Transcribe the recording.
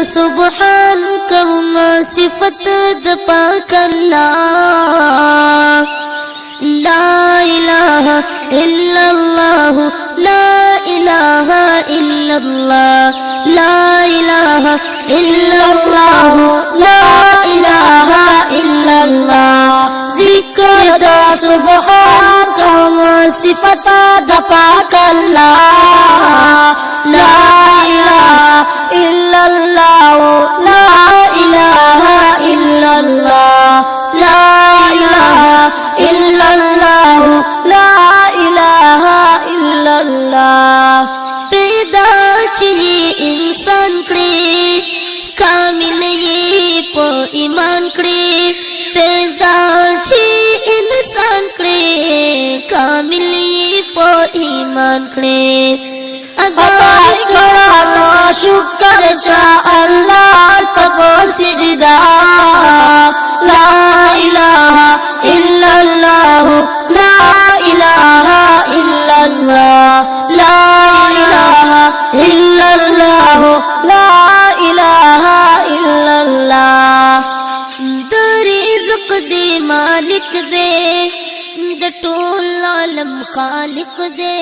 सुबहान कवमा सिफत द पाक अल्लाह। ला इलाहा इल्लल्लाह ला इलाहा इल्लल्लाह ला इलाहा इल्लल्लाह ला इलाहा इल्लल्लाह। जिक्र द सुबहान कवमा सिफत द पाक अल्लाह। ला इलाहा इल्लल्लाह ला इलाहा इल्लल्लाह ला इलाहा इल्लल्लाह ला इलाहा इल्लल्लाह। पैदा चली इंसान करे कामिल ये पो ईमान करे। पैदा चली इंसान करे कामिल ये पो ईमान करे। शुक्र शाह अल्लाह तबो सिजदा। ला इलाहा इल्लल्लाह ला इलाहा इल्लल्लाह ला इलाहा इल्लल्लाह ला इलाहा इल्लल्लाह। दे रिज़्क़ दे मालिक दे the toll Alam Khaliq they.